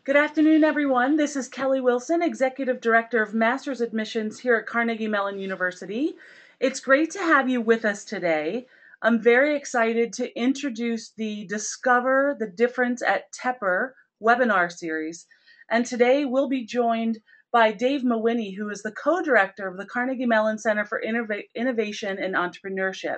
Good afternoon, everyone. This is Kelly Wilson, Executive Director of Master's Admissions here at Carnegie Mellon University. It's great to have you with us today. I'm very excited to introduce the Discover the Difference at Tepper webinar series. And today we'll be joined by Dave Mawhinney, who is the co-director of the Carnegie Mellon Center for Innovation and Entrepreneurship.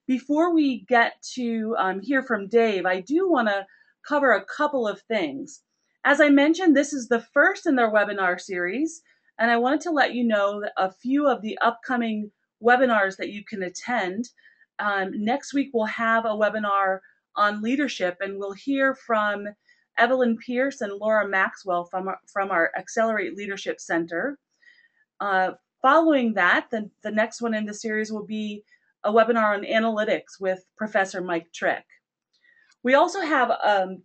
Before we get to hear from Dave, I do want to cover a couple of things. As I mentioned, this is the first in their webinar series, and I wanted to let you know that a few of the upcoming webinars that you can attend. Next week, we'll have a webinar on leadership, and we'll hear from Evelyn Pierce and Laura Maxwell from our Accelerate Leadership Center. Following that, the next one in the series will be a webinar on analytics with Professor Mike Trick. We also have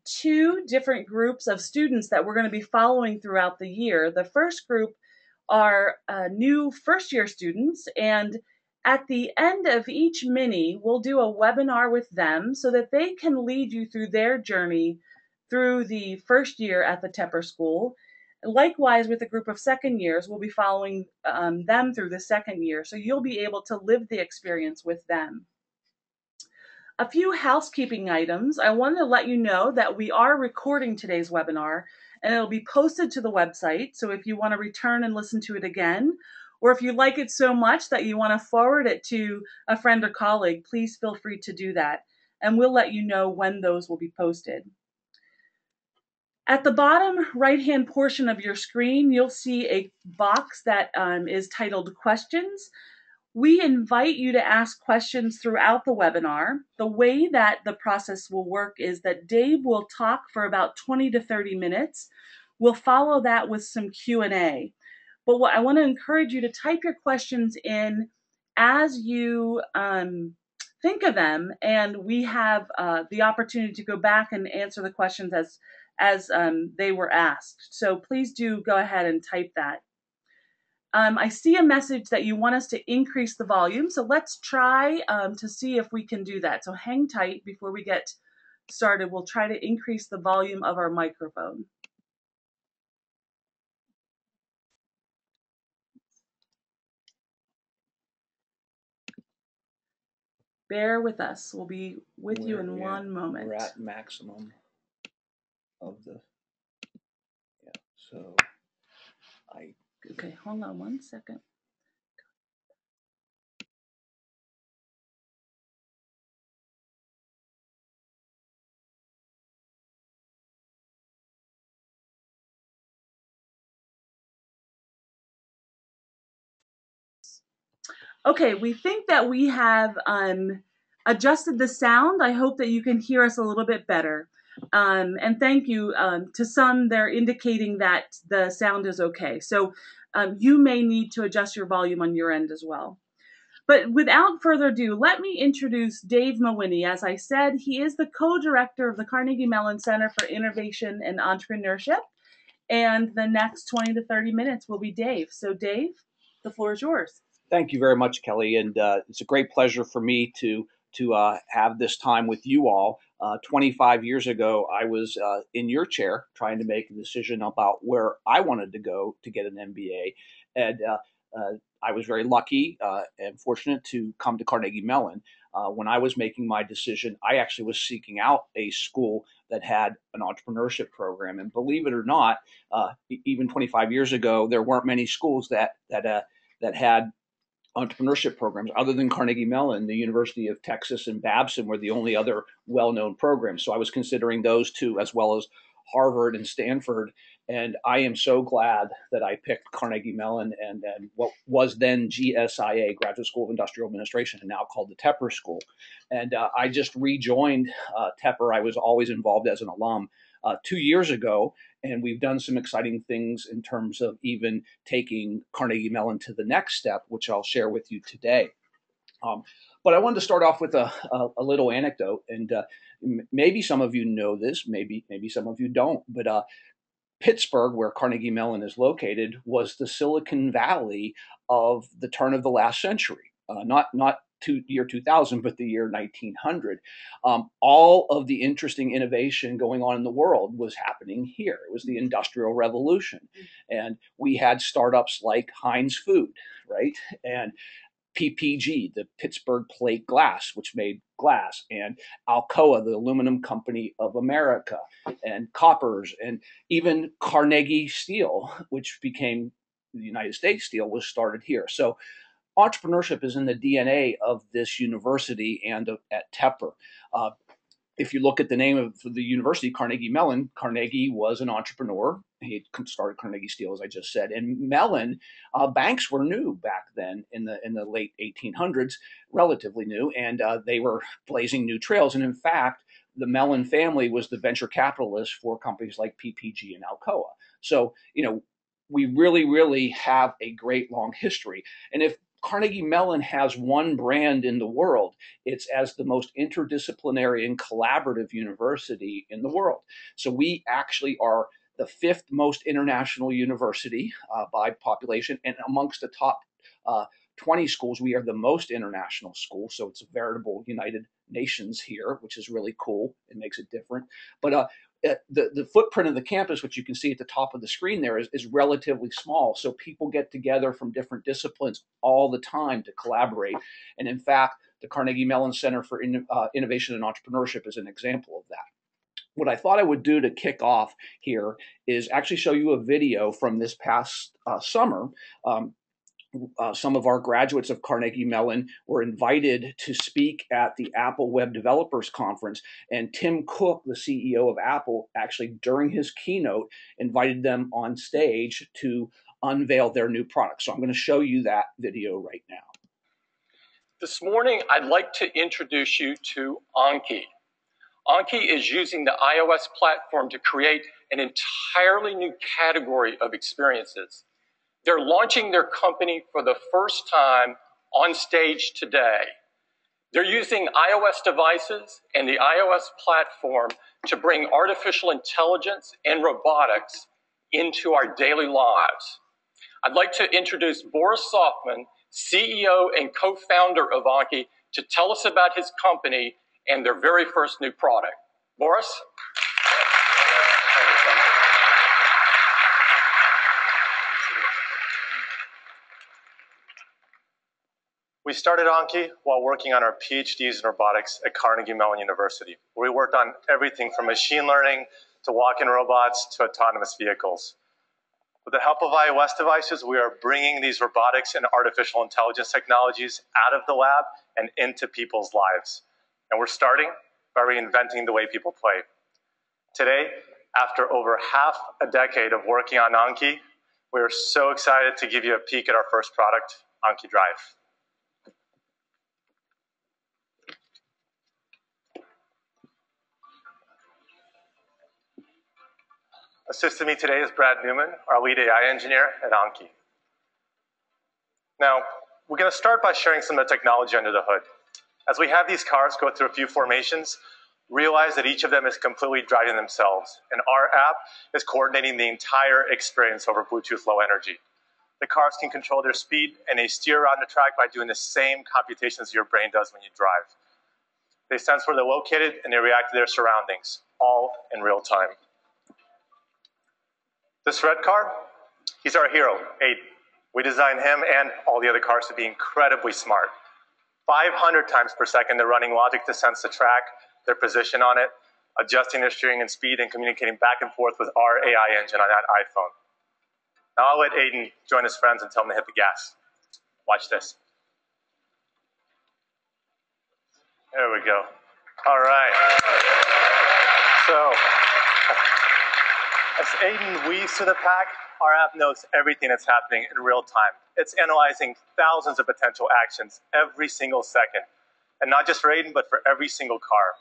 two different groups of students that we're going to be following throughout the year. The first group are new first-year students, and at the end of each mini, we'll do a webinar with them so that they can lead you through their journey through the first year at the Tepper School. Likewise, with a group of second years, we'll be following them through the second year, so you'll be able to live the experience with them. A few housekeeping items. I wanted to let you know that we are recording today's webinar, and it'll be posted to the website. So if you want to return and listen to it again, or if you like it so much that you want to forward it to a friend or colleague, please feel free to do that. And we'll let you know when those will be posted. At the bottom right-hand portion of your screen, you'll see a box that is titled Questions. We invite you to ask questions throughout the webinar. The way that the process will work is that Dave will talk for about 20 to 30 minutes. We'll follow that with some Q&A. But what I want to encourage you to type your questions in as you think of them, and we have the opportunity to go back and answer the questions as they were asked. So please do go ahead and type that. I see a message that you want us to increase the volume, so let's try to see if we can do that. So hang tight before we get started. We'll try to increase the volume of our microphone. Bear with us. We'll be with you in one moment. We're at maximum of the, so okay, hold on one second. Okay, we think that we have adjusted the sound. I hope that you can hear us a little bit better. And thank you. To some, they're indicating that the sound is okay. So you may need to adjust your volume on your end as well. But without further ado, let me introduce Dave Mawhinney. As I said, he is the co-director of the Carnegie Mellon Center for Innovation and Entrepreneurship. And the next 20 to 30 minutes will be Dave. So Dave, the floor is yours. Thank you very much, Kelly. And it's a great pleasure for me to have this time with you all. 25 years ago, I was in your chair trying to make a decision about where I wanted to go to get an MBA. And I was very lucky and fortunate to come to Carnegie Mellon. When I was making my decision, I actually was seeking out a school that had an entrepreneurship program. And believe it or not, even 25 years ago, there weren't many schools that had entrepreneurship programs other than Carnegie Mellon. The University of Texas and Babson were the only other well-known programs. So I was considering those two, as well as Harvard and Stanford. And I am so glad that I picked Carnegie Mellon and what was then GSIA, Graduate School of Industrial Administration, and now called the Tepper School. And I just rejoined Tepper. I was always involved as an alum 2 years ago, and we've done some exciting things in terms of even taking Carnegie Mellon to the next step, which I'll share with you today. But I wanted to start off with a little anecdote, and maybe some of you know this, maybe some of you don't, but Pittsburgh, where Carnegie Mellon is located, was the Silicon Valley of the turn of the last century. Not year 2000, but the year 1900. All of the interesting innovation going on in the world was happening here. It was the Industrial Revolution. And we had startups like Heinz Food, right? And PPG, the Pittsburgh Plate Glass, which made glass, and Alcoa, the Aluminum Company of America, and Koppers, and even Carnegie Steel, which became the United States Steel, was started here. So entrepreneurship is in the DNA of this university and at Tepper. If you look at the name of the university, Carnegie Mellon, Carnegie was an entrepreneur. He started Carnegie Steel, as I just said, and Mellon banks were new back then in the late 1800s, relatively new, and they were blazing new trails. And in fact, the Mellon family was the venture capitalist for companies like PPG and Alcoa. So we really have a great long history. And if Carnegie Mellon has one brand in the world, it's as the most interdisciplinary and collaborative university in the world. So we actually are the 5th most international university by population, and amongst the top 20 schools, we are the most international school. So it's a veritable United Nations here, which is really cool. It makes it different. But the footprint of the campus, which you can see at the top of the screen there, is relatively small. So people get together from different disciplines all the time to collaborate. And in fact, the Carnegie Mellon Center for Innovation and Entrepreneurship is an example of that. What I thought I would do to kick off here is actually show you a video from this past summer. Some of our graduates of Carnegie Mellon were invited to speak at the Apple Web Developers Conference, and Tim Cook, the CEO of Apple, actually during his keynote invited them on stage to unveil their new product. So I'm going to show you that video right now. This morning, I'd like to introduce you to Anki. Anki is using the iOS platform to create an entirely new category of experiences. They're launching their company for the first time on stage today. They're using iOS devices and the iOS platform to bring artificial intelligence and robotics into our daily lives. I'd like to introduce Boris Softman, CEO and co-founder of Anki, to tell us about his company and their very first new product. Boris? We started Anki while working on our PhDs in robotics at Carnegie Mellon University, where we worked on everything from machine learning to walk-in robots to autonomous vehicles. With the help of iOS devices, we are bringing these robotics and artificial intelligence technologies out of the lab and into people's lives. And we're starting by reinventing the way people play. Today, after over half a decade of working on Anki, we are so excited to give you a peek at our first product, Anki Drive. Assisting me today is Brad Newman, our lead AI engineer at Anki. Now, we're going to start by sharing some of the technology under the hood. As we have these cars go through a few formations, realize that each of them is completely driving themselves, and our app is coordinating the entire experience over Bluetooth Low Energy. The cars can control their speed, and they steer around the track by doing the same computations your brain does when you drive. They sense where they're located, and they react to their surroundings, all in real time. This red car, he's our hero, Aiden. We designed him and all the other cars to be incredibly smart. 500 times per second, they're running logic to sense the track, their position on it, adjusting their steering and speed, and communicating back and forth with our AI engine on that iPhone. Now I'll let Aiden join his friends and tell him to hit the gas. Watch this. There we go. All right. So, as Aiden weaves through the pack, our app knows everything that's happening in real time. It's analyzing thousands of potential actions every single second. And not just for Aiden, but for every single car.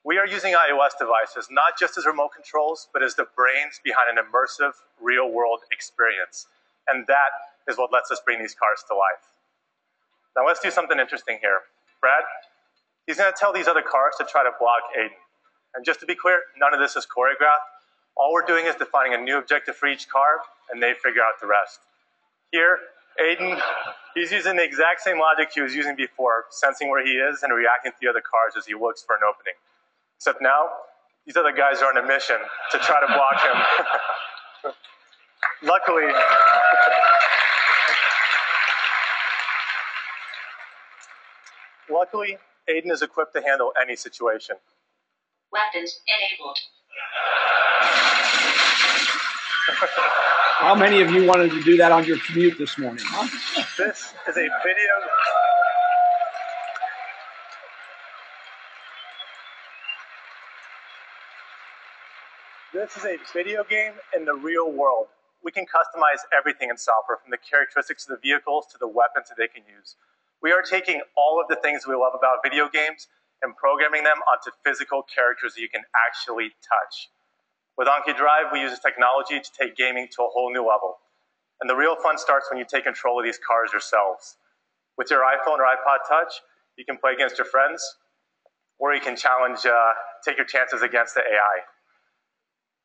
We are using iOS devices not just as remote controls, but as the brains behind an immersive, real-world experience. And that is what lets us bring these cars to life. Now let's do something interesting here. Brad, he's going to tell these other cars to try to block Aiden. And just to be clear, none of this is choreographed. All we're doing is defining a new objective for each car, and they figure out the rest. Here, Aiden He's using the exact same logic he was using before, sensing where he is and reacting to the other cars as he looks for an opening. Except now, these other guys are on a mission to try to block him. Luckily, Aiden is equipped to handle any situation. Weapons enabled. How many of you wanted to do that on your commute this morning, huh? This is a video. This is a video game in the real world. We can customize everything in software, from the characteristics of the vehicles to the weapons that they can use. We are taking all of the things we love about video games and programming them onto physical characters that you can actually touch. With Anki Drive, we use this technology to take gaming to a whole new level. And the real fun starts when you take control of these cars yourselves. With your iPhone or iPod Touch, you can play against your friends, or you can take your chances against the AI.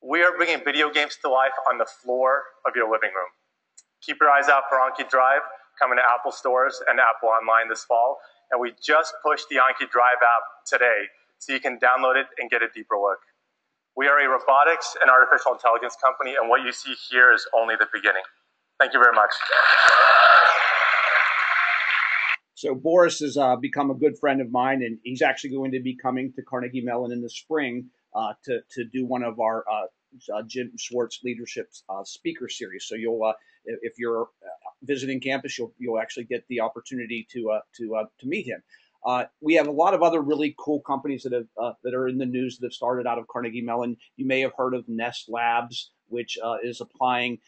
We are bringing video games to life on the floor of your living room. Keep your eyes out for Anki Drive, coming to Apple stores and Apple Online this fall. And we just pushed the Anki Drive app today, so you can download it and get a deeper look. We are a robotics and artificial intelligence company, and what you see here is only the beginning. Thank you very much. So Boris has become a good friend of mine, and he's actually going to be coming to Carnegie Mellon in the spring to do one of our Jim Swartz Leadership speaker series. So you'll, if you're visiting campus, you'll actually get the opportunity to meet him. We have a lot of other really cool companies that are in the news that have started out of Carnegie Mellon. You may have heard of Nest Labs, which is applying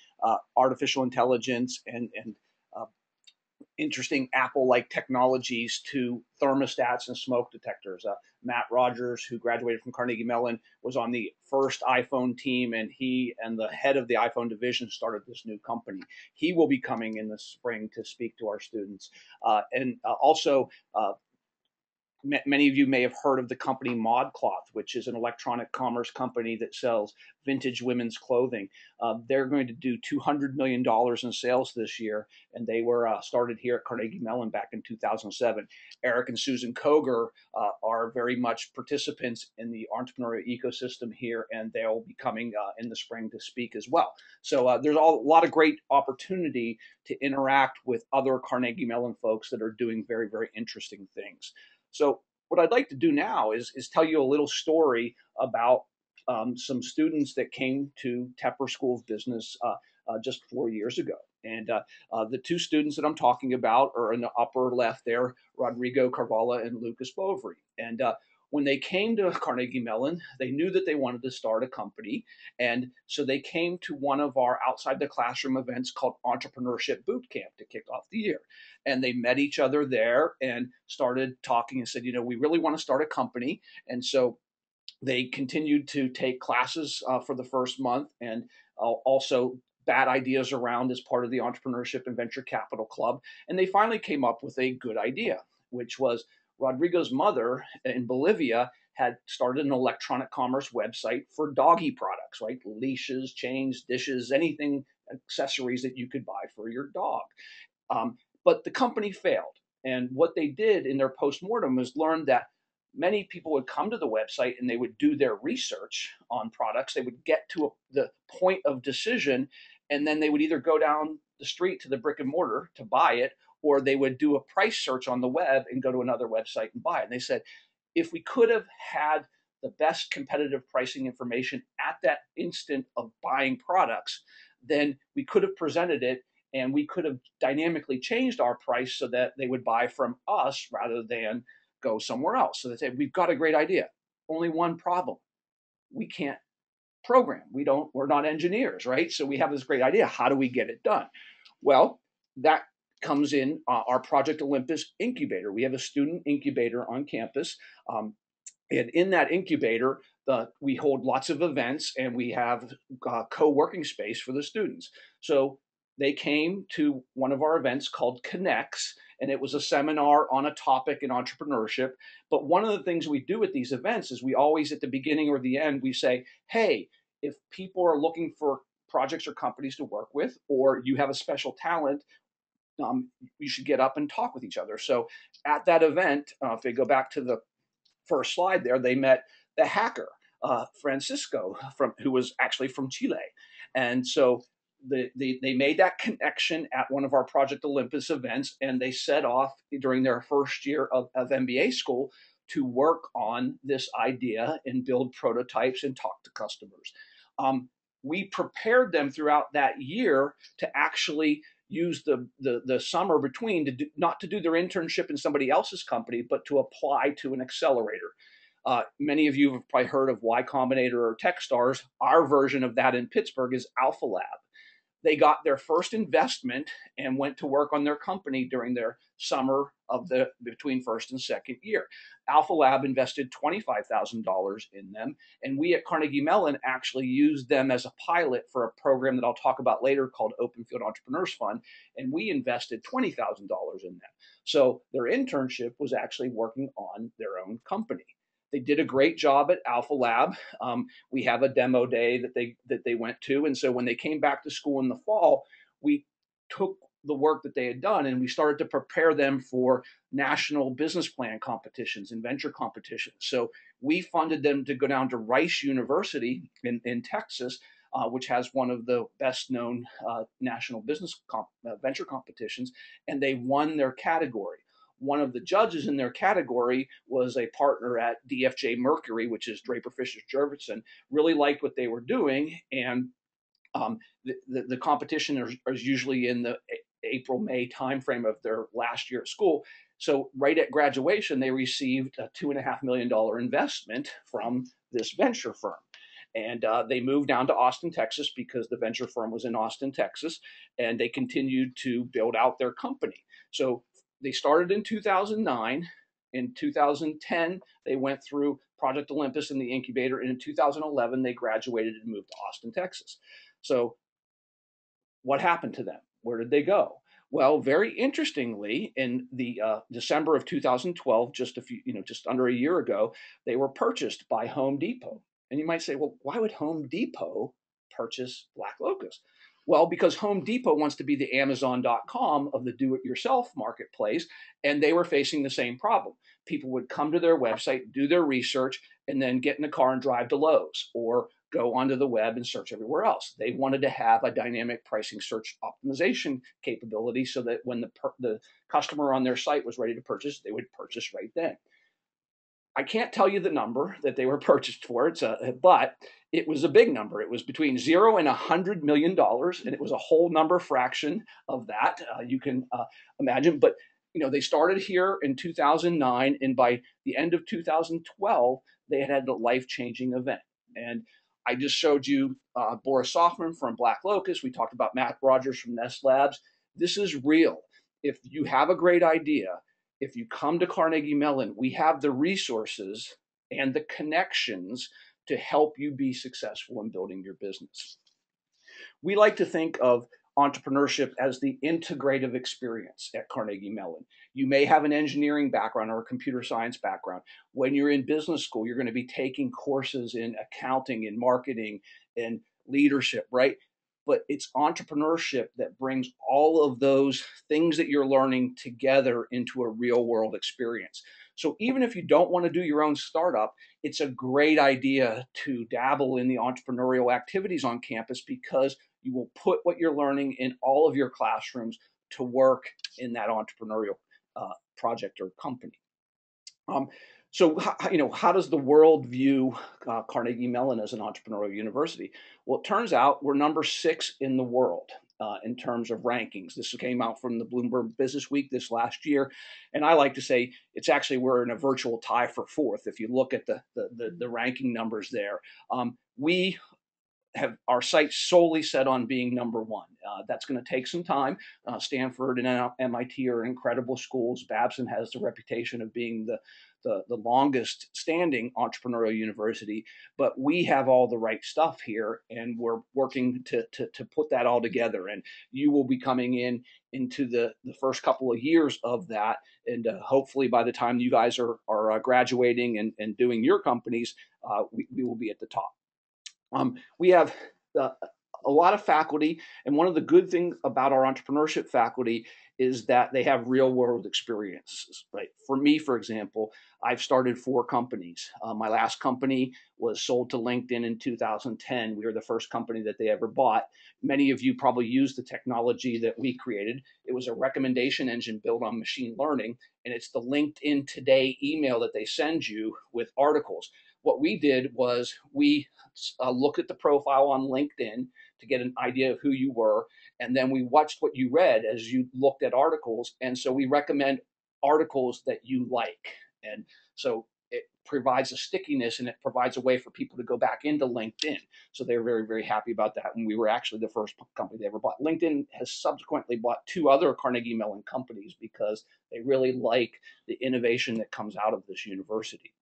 artificial intelligence and interesting Apple-like technologies to thermostats and smoke detectors. Matt Rogers, who graduated from Carnegie Mellon, was on the first iPhone team, and he and the head of the iPhone division started this new company. He will be coming in the spring to speak to our students. Also, many of you may have heard of the company ModCloth, which is an electronic commerce company that sells vintage women's clothing. They're going to do $200 million in sales this year, and they were started here at Carnegie Mellon back in 2007. Eric and Susan Koger are very much participants in the entrepreneurial ecosystem here, and they'll be coming in the spring to speak as well. So there's a lot of great opportunity to interact with other Carnegie Mellon folks that are doing very, very interesting things. So what I'd like to do now is tell you a little story about some students that came to Tepper School of Business just 4 years ago. And the two students that I'm talking about are in the upper left there, Rodrigo Carvala and Lucas Bovary. And when they came to Carnegie Mellon, they knew that they wanted to start a company. And so they came to one of our outside the classroom events called Entrepreneurship Boot Camp to kick off the year. And they met each other there and started talking and said, you know, we really want to start a company. And so they continued to take classes for the first month, and also bad ideas around as part of the Entrepreneurship and Venture Capital Club. And they finally came up with a good idea, which was Rodrigo's mother in Bolivia had started an electronic commerce website for doggy products, right? Leashes, chains, dishes, anything, accessories that you could buy for your dog. But the company failed. And what they did in their postmortem was learn that many people would come to the website and they would do their research on products. They would get to the point of decision, and then they would either go down the street to the brick and mortar to buy it, or they would do a price search on the web and go to another website and buy it. And they said, if we could have had the best competitive pricing information at that instant of buying products, then we could have presented it and we could have dynamically changed our price so that they would buy from us rather than go somewhere else. So they say, we've got a great idea. Only one problem. We can't program. We're not engineers, right? So we have this great idea. How do we get it done? Well, that comes in our Project Olympus incubator. We have a student incubator on campus. And in that incubator, we hold lots of events, and we have co-working space for the students. So they came to one of our events called Connects, and it was a seminar on a topic in entrepreneurship. But one of the things we do at these events is we always, at the beginning or the end, we say, hey, if people are looking for projects or companies to work with, or you have a special talent, you should get up and talk with each other. So at that event, if they go back to the first slide there, they met the hacker, Francisco, who was actually from Chile. And so they made that connection at one of our Project Olympus events, and they set off during their first year of MBA school to work on this idea and build prototypes and talk to customers. We prepared them throughout that year to actually use the summer between not to do their internship in somebody else's company, but to apply to an accelerator. Many of you have probably heard of Y Combinator or Techstars. Our version of that in Pittsburgh is Alpha Lab. They got their first investment and went to work on their company during their summer of between first and second year. Alpha Lab invested $25,000 in them, and we at Carnegie Mellon actually used them as a pilot for a program that I'll talk about later called Open Field Entrepreneurs Fund, and we invested $20,000 in them. So their internship was actually working on their own company. They did a great job at Alpha Lab. We have a demo day that they went to, and so when they came back to school in the fall, we took the work that they had done and we started to prepare them for national business plan competitions and venture competitions. So we funded them to go down to Rice University in Texas, which has one of the best known national business venture competitions, and they won their category. One of the judges in their category was a partner at DFJ Mercury, which is Draper Fisher Jurvetson, really liked what they were doing. And the competition is usually in the April-May timeframe of their last year at school. So right at graduation, they received a $2.5 million investment from this venture firm. And they moved down to Austin, Texas, because the venture firm was in Austin, Texas, and they continued to build out their company. So they started in 2009. In 2010, they went through Project Olympus and the Incubator. And in 2011, they graduated and moved to Austin, Texas. So what happened to them? Where did they go? Well, very interestingly, in the December of 2012, just under a year ago, they were purchased by Home Depot. And you might say, well, why would Home Depot purchase Black Locust? Well, because Home Depot wants to be the Amazon.com of the do-it-yourself marketplace, and they were facing the same problem. People would come to their website, do their research, and then get in the car and drive to Lowe's or go onto the web and search everywhere else. They wanted to have a dynamic pricing search optimization capability so that when the customer on their site was ready to purchase, they would purchase right then. I can't tell you the number that they were purchased for, but it was a big number. It was between $0 and $100 million, and it was a whole number fraction of that. You can imagine, but they started here in 2009, and by the end of 2012, they had a life-changing event. And I just showed you Boris Softman from Black Locust. We talked about Matt Rogers from Nest Labs. This is real. If you have a great idea, if you come to Carnegie Mellon, we have the resources and the connections to help you be successful in building your business. We like to think of entrepreneurship as the integrative experience at Carnegie Mellon. You may have an engineering background or a computer science background. When you're in business school, you're going to be taking courses in accounting and marketing and leadership, right? But it's entrepreneurship that brings all of those things that you're learning together into a real world experience. So even if you don't want to do your own startup, it's a great idea to dabble in the entrepreneurial activities on campus because you will put what you're learning in all of your classrooms to work in that entrepreneurial project or company. So, how does the world view Carnegie Mellon as an entrepreneurial university? Well, it turns out we're number 6 in the world in terms of rankings. This came out from the Bloomberg Business Week this last year. And I like to say we're in a virtual tie for 4th. If you look at the ranking numbers there, we have our sights solely set on being number 1. That's going to take some time. Stanford and MIT are incredible schools. Babson has the reputation of being the longest standing entrepreneurial university, but we have all the right stuff here, and we're working to put that all together. And you will be coming into the first couple of years of that, and hopefully by the time you guys are graduating and doing your companies, we will be at the top. We have a a lot of faculty, and one of the good things about our entrepreneurship faculty is that they have real world experiences, right? For me, for example, I've started 4 companies. My last company was sold to LinkedIn in 2010. We were the first company that they ever bought. Many of you probably used the technology that we created. It was a recommendation engine built on machine learning, and it's the LinkedIn Today email that they send you with articles. What we did was we looked at the profile on LinkedIn to get an idea of who you were, and then we watched what you read as you looked at articles, and so we recommend articles that you like. And so it provides a stickiness, and it provides a way for people to go back into LinkedIn. So they're very, very happy about that. And we were actually the first company they ever bought. LinkedIn has subsequently bought 2 other Carnegie Mellon companies because they really like the innovation that comes out of this university.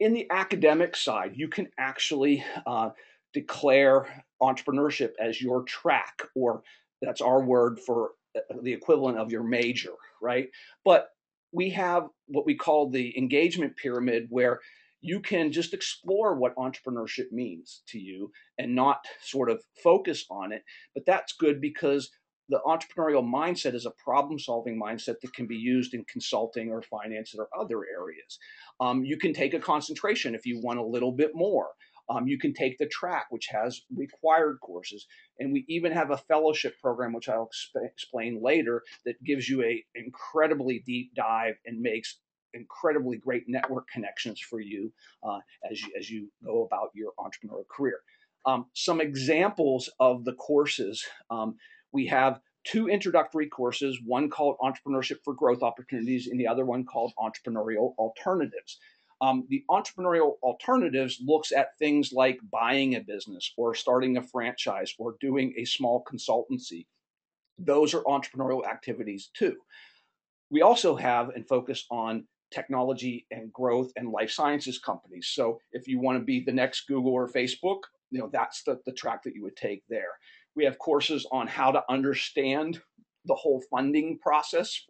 In the academic side, you can actually declare entrepreneurship as your track, or that's our word for the equivalent of your major, right? But we have what we call the engagement pyramid, where you can just explore what entrepreneurship means to you and not sort of focus on it. But that's good because the entrepreneurial mindset is a problem-solving mindset that can be used in consulting or finance or other areas. You can take a concentration if you want a little bit more. You can take the track, which has required courses. And we even have a fellowship program, which I'll explain later, that gives you an incredibly deep dive and makes incredibly great network connections for you as you go about your entrepreneurial career. Some examples of the courses. We have 2 introductory courses, one called Entrepreneurship for Growth Opportunities and the other one called Entrepreneurial Alternatives. The Entrepreneurial Alternatives looks at things like buying a business or starting a franchise or doing a small consultancy. Those are entrepreneurial activities too. We also have and focus on technology and growth and life sciences companies. So if you want to be the next Google or Facebook, that's the track that you would take there. We have courses on how to understand the whole funding process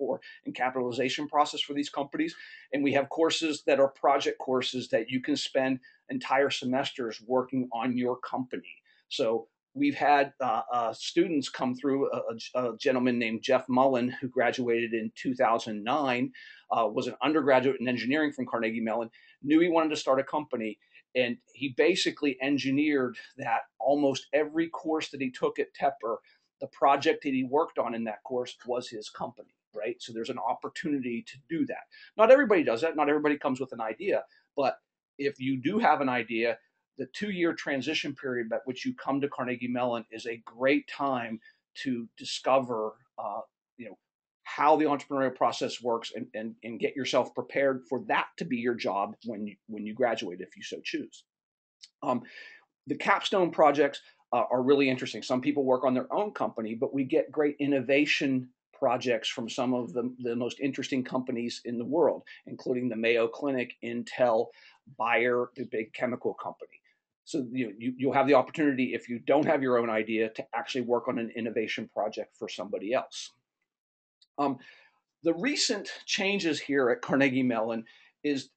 and capitalization process for these companies. And we have courses that are project courses that you can spend entire semesters working on your company. So we've had students come through, a gentleman named Jeff Mullen, who graduated in 2009, was an undergraduate in engineering from Carnegie Mellon, knew he wanted to start a company. And he basically engineered that almost every course that he took at Tepper, the project that he worked on in that course was his company, right? So there's an opportunity to do that. Not everybody does that. Not everybody comes with an idea. But if you do have an idea, the 2-year transition period at which you come to Carnegie Mellon is a great time to discover, how the entrepreneurial process works and get yourself prepared for that to be your job when you graduate, if you so choose. The Capstone projects are really interesting. Some people work on their own company, but we get great innovation projects from some of the most interesting companies in the world, including the Mayo Clinic, Intel, Bayer, the big chemical company. So you'll have the opportunity, if you don't have your own idea, to actually work on an innovation project for somebody else. The recent changes here at Carnegie Mellon is,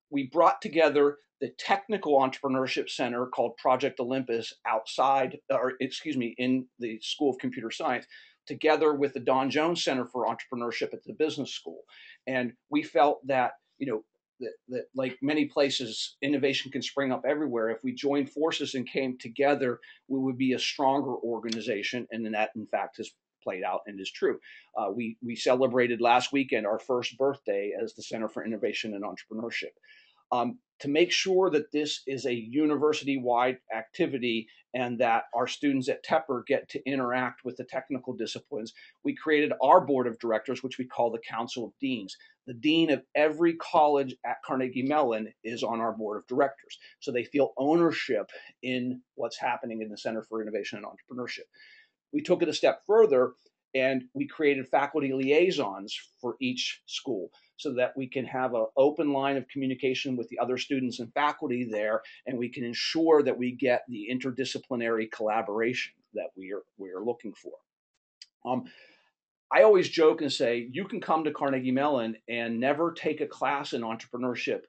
we brought together the Technical Entrepreneurship Center called Project Olympus in the School of Computer Science, together with the Don Jones Center for Entrepreneurship at the Business School. And we felt that, that like many places, innovation can spring up everywhere. If we joined forces and came together, we would be a stronger organization. And then that, in fact, has played out and is true. We celebrated last weekend our first birthday as the Center for Innovation and Entrepreneurship. To make sure that this is a university-wide activity and that our students at Tepper get to interact with the technical disciplines, we created our board of directors, which we call the Council of Deans. The dean of every college at Carnegie Mellon is on our board of directors. So they feel ownership in what's happening in the Center for Innovation and Entrepreneurship. We took it a step further and we created faculty liaisons for each school so that we can have an open line of communication with the other students and faculty there, and we can ensure that we get the interdisciplinary collaboration that we are looking for. I always joke and say, you can come to Carnegie Mellon and never take a class in entrepreneurship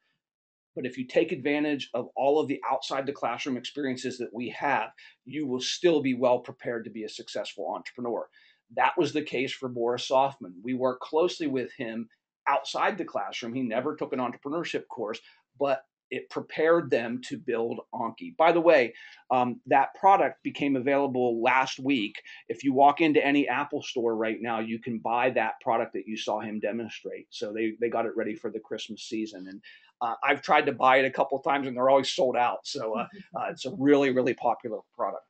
But if you take advantage of all of the outside the classroom experiences that we have, you will still be well prepared to be a successful entrepreneur. That was the case for Boris Softman. We worked closely with him outside the classroom. He never took an entrepreneurship course, but it prepared them to build Anki. By the way, that product became available last week. If you walk into any Apple store right now, you can buy that product that you saw him demonstrate. So they got it ready for the Christmas season. And I've tried to buy it a couple of times and they're always sold out. So it's a really, really popular product.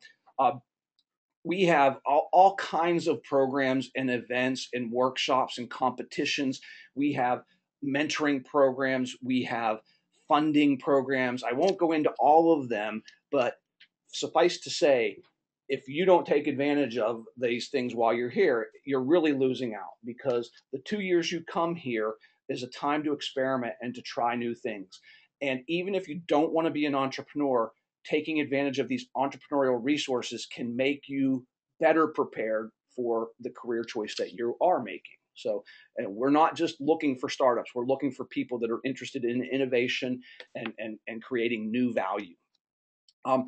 We have all kinds of programs and events and workshops and competitions. We have mentoring programs. We have funding programs. I won't go into all of them, but suffice to say, if you don't take advantage of these things while you're here, you're really losing out, because the 2 years you come here is a time to experiment and to try new things. And even if you don't want to be an entrepreneur, taking advantage of these entrepreneurial resources can make you better prepared for the career choice that you are making. So we're not just looking for startups. We're looking for people that are interested in innovation and creating new value. The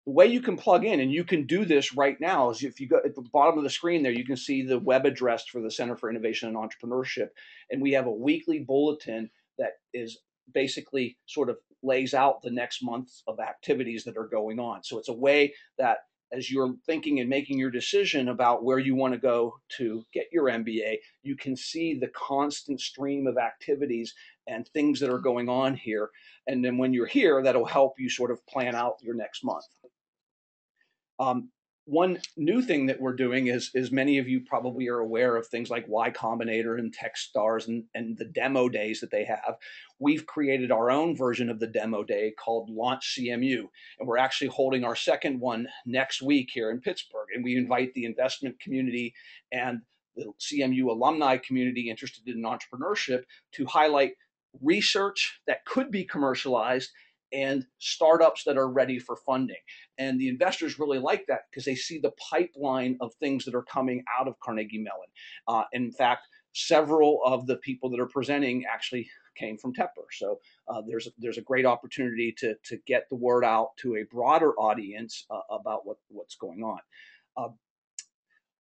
way you can plug in, and you can do this right now, is if you go at the bottom of the screen there, you can see the web address for the Center for Innovation and Entrepreneurship. And we have a weekly bulletin that is basically sort of lays out the next months of activities that are going on. So it's a way that as you're thinking and making your decision about where you want to go to get your MBA, you can see the constant stream of activities and things that are going on here. And then when you're here, that'll help you sort of plan out your next month. One new thing that we're doing is many of you probably are aware of things like Y Combinator and Techstars and the demo days that they have. We've created our own version of the demo day called Launch CMU, and we're actually holding our second one next week here in Pittsburgh. And we invite the investment community and the CMU alumni community interested in entrepreneurship to highlight research that could be commercialized and startups that are ready for funding. And the investors really like that because they see the pipeline of things that are coming out of Carnegie Mellon. In fact, several of the people that are presenting actually came from Tepper. So there's a great opportunity to get the word out to a broader audience about what's going on.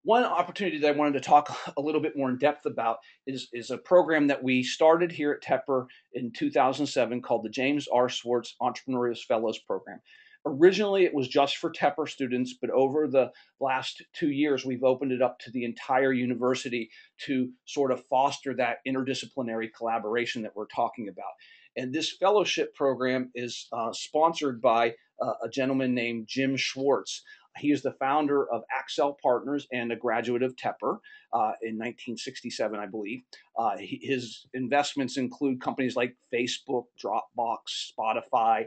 One opportunity that I wanted to talk a little bit more in depth about is a program that we started here at Tepper in 2007 called the James R. Swartz Entrepreneurial Fellows Program. Originally, it was just for Tepper students, but over the last 2 years, we've opened it up to the entire university to sort of foster that interdisciplinary collaboration that we're talking about. And this fellowship program is sponsored by a gentleman named Jim Swartz. He is the founder of Accel Partners and a graduate of Tepper in 1967, I believe. His investments include companies like Facebook, Dropbox, Spotify.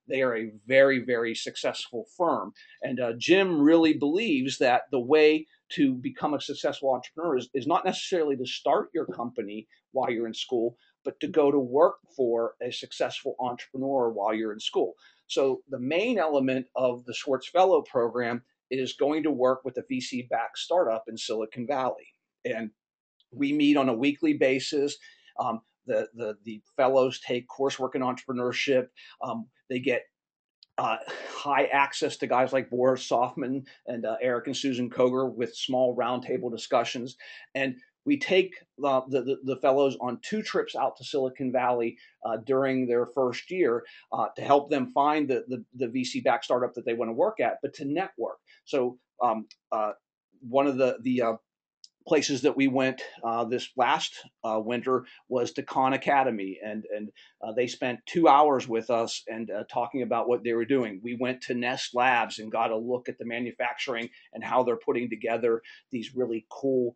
They are a very, very successful firm. And Jim really believes that the way to become a successful entrepreneur is not necessarily to start your company while you're in school, but to go to work for a successful entrepreneur while you're in school. So the main element of the Swartz Fellow program is going to work with a VC-backed startup in Silicon Valley. And we meet on a weekly basis. The fellows take coursework in entrepreneurship. They get high access to guys like Boris Softman and Eric and Susan Koger with small roundtable discussions. And we take the fellows on 2 trips out to Silicon Valley during their first year to help them find the VC-backed startup that they want to work at, but to network. So one of the places that we went this last winter was to Khan Academy, and they spent 2 hours with us and talking about what they were doing. We went to Nest Labs and got a look at the manufacturing and how they're putting together these really cool,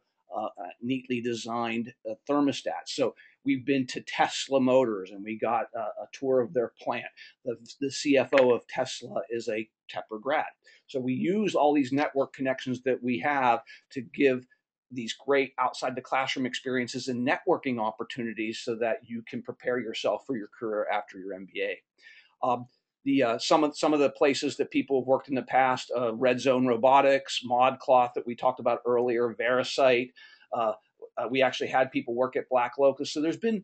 neatly designed thermostats. So we've been to Tesla Motors and we got a tour of their plant. The CFO of Tesla is a Tepper grad. So we use all these network connections that we have to give these great outside the classroom experiences and networking opportunities so that you can prepare yourself for your career after your MBA. Some of the places that people have worked in the past, Red Zone Robotics, ModCloth that we talked about earlier, Verisight, We actually had people work at Black Locust. So there's been,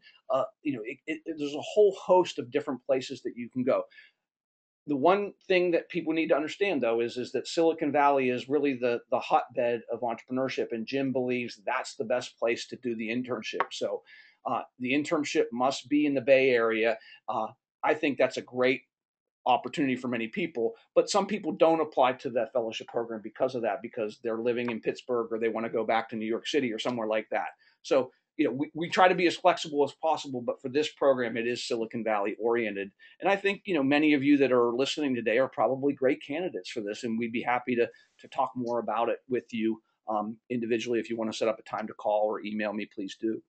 there's a whole host of different places that you can go. The one thing that people need to understand, though, is that Silicon Valley is really the hotbed of entrepreneurship, and Jim believes that's the best place to do the internship. So the internship must be in the Bay Area. I think that's a great opportunity for many people, but some people don't apply to that fellowship program because of that, because they're living in Pittsburgh or they want to go back to New York City or somewhere like that. So we try to be as flexible as possible, but for this program, it is Silicon Valley oriented. And I think, many of you that are listening today are probably great candidates for this, and we'd be happy to talk more about it with you individually. If you want to set up a time to call or email me, please do.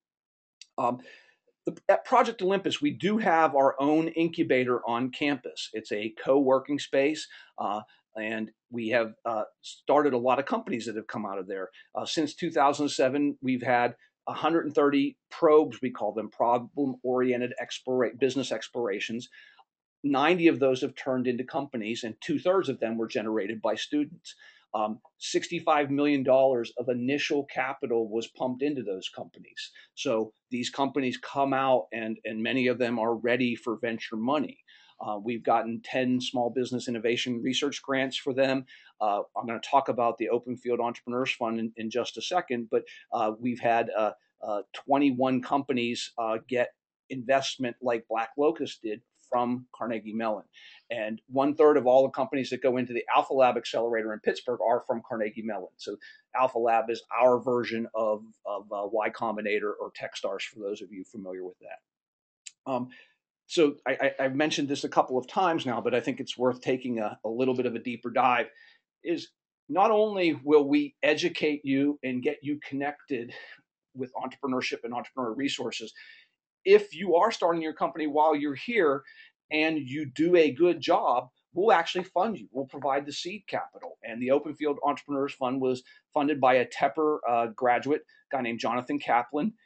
At Project Olympus, we do have our own incubator on campus. It's a co-working space, and we have started a lot of companies that have come out of there. Since 2007, we've had 130 probes, we call them, problem-oriented business explorations. 90 of those have turned into companies, and 2/3 of them were generated by students. $65 million of initial capital was pumped into those companies. So these companies come out, and many of them are ready for venture money. We've gotten 10 small business innovation research grants for them. I'm going to talk about the Open Field Entrepreneurs Fund in just a second, but we've had 21 companies get investment like Black Locust did from Carnegie Mellon. And 1/3 of all the companies that go into the Alpha Lab Accelerator in Pittsburgh are from Carnegie Mellon. So Alpha Lab is our version of Y Combinator or Techstars, for those of you familiar with that. So I've mentioned this a couple of times now, but I think it's worth taking a little bit of a deeper dive. Is not only will we educate you and get you connected with entrepreneurship and entrepreneur resources, if you are starting your company while you're here and you do a good job, we'll actually fund you. We'll provide the seed capital. And the Open Field Entrepreneurs Fund was funded by a Tepper graduate, a guy named Jonathan Kaplan.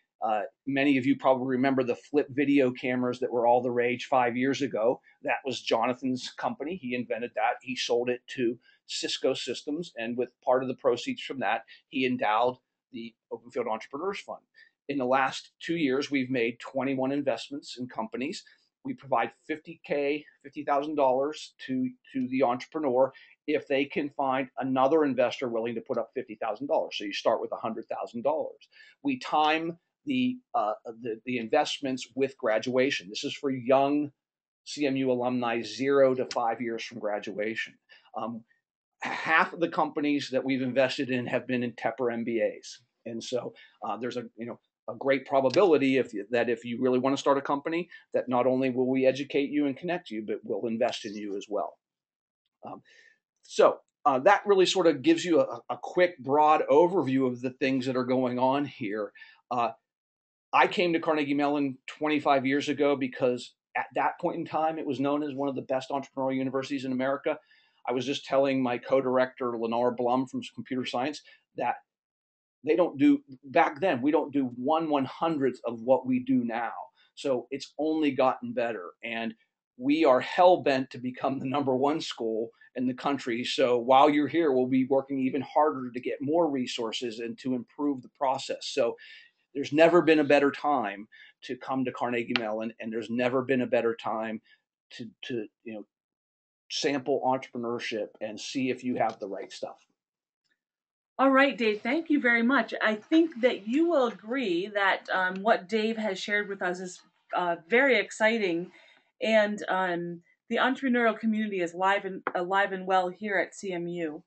Many of you probably remember the flip video cameras that were all the rage 5 years ago. That was Jonathan's company. He invented that. He sold it to Cisco Systems. And with part of the proceeds from that, he endowed the Open Field Entrepreneurs Fund. In the last 2 years, we've made 21 investments in companies. We provide $50,000 to the entrepreneur if they can find another investor willing to put up $50,000. So you start with $100,000. We time the investments with graduation. This is for young CMU alumni 0 to 5 years from graduation. Half of the companies that we've invested in have been in Tepper MBAs, and so there's a great probability if you really want to start a company, that not only will we educate you and connect you, but we'll invest in you as well. So that really sort of gives you a quick, broad overview of the things that are going on here. I came to Carnegie Mellon 25 years ago because at that point in time, it was known as one of the best entrepreneurial universities in America. I was just telling my co-director, Lenore Blum from computer science, that back then, we don't do 1/100th of what we do now. So it's only gotten better. And we are hell-bent to become the #1 school in the country. So while you're here, we'll be working even harder to get more resources and to improve the process. So there's never been a better time to come to Carnegie Mellon, and there's never been a better time to sample entrepreneurship and see if you have the right stuff. All right, Dave, thank you very much. I think that you will agree that what Dave has shared with us is very exciting, and the entrepreneurial community is alive and well here at CMU.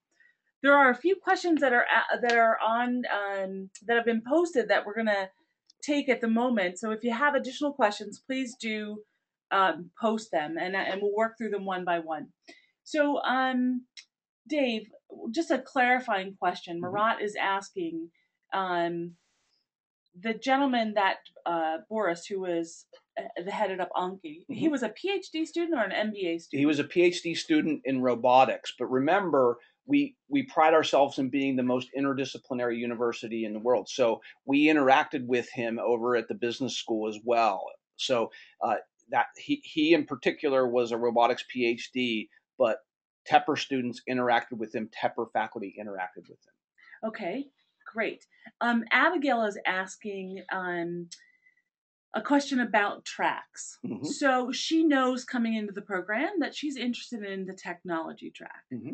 There are a few questions that are on that have been posted that we're going to take at the moment. So if you have additional questions, please do post them, and we'll work through them one by one. So, Dave, just a clarifying question. Marat is asking, the gentleman that Boris, who was headed up Anki, he was a PhD student or an MBA student? He was a PhD student in robotics, but remember, we pride ourselves in being the most interdisciplinary university in the world. So we interacted with him over at the business school as well. So that he in particular was a robotics PhD, but Tepper students interacted with him. Tepper faculty interacted with him. Okay, Great. Abigail is asking a question about tracks. Mm-hmm. So she knows coming into the program that she's interested in the technology track. Mm-hmm.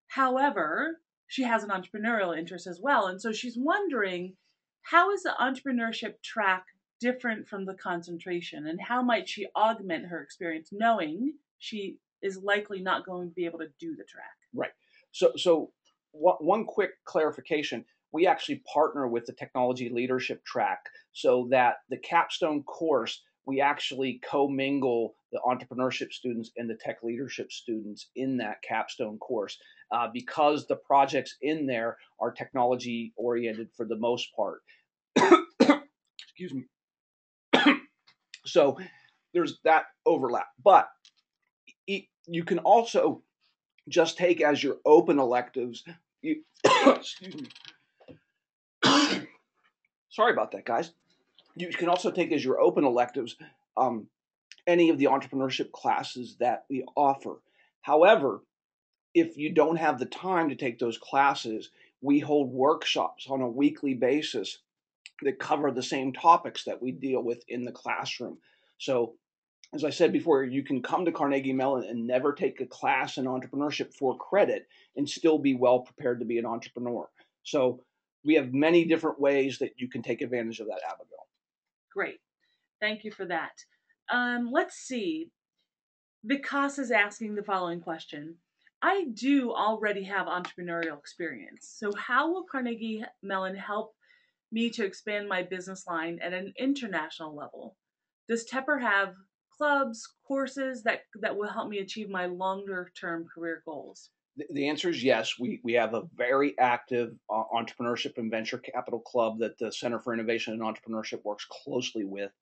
However, she has an entrepreneurial interest as well. And so she's wondering, how is the entrepreneurship track different from the concentration? And how might she augment her experience knowing she is likely not going to be able to do the track? Right. So one quick clarification. We actually partner with the technology leadership track so that the capstone course, we actually commingle the entrepreneurship students and the tech leadership students in that capstone course because the projects in there are technology oriented for the most part. Excuse me. So there's that overlap, but you can also just take as your open electives. Excuse me. Sorry about that, guys. You can also take as your open electives any of the entrepreneurship classes that we offer. However, if you don't have the time to take those classes, we hold workshops on a weekly basis that cover the same topics that we deal with in the classroom. So, as I said before, you can come to Carnegie Mellon and never take a class in entrepreneurship for credit and still be well prepared to be an entrepreneur. So we have many different ways that you can take advantage of that, Abigail. Great. Thank you for that. Let's see. Vikas is asking the following question. I do already have entrepreneurial experience. So how will Carnegie Mellon help me to expand my business line at an international level? Does Tepper have clubs, courses that will help me achieve my longer term career goals? The answer is yes. We have a very active entrepreneurship and venture capital club that the Center for Innovation and Entrepreneurship works closely with.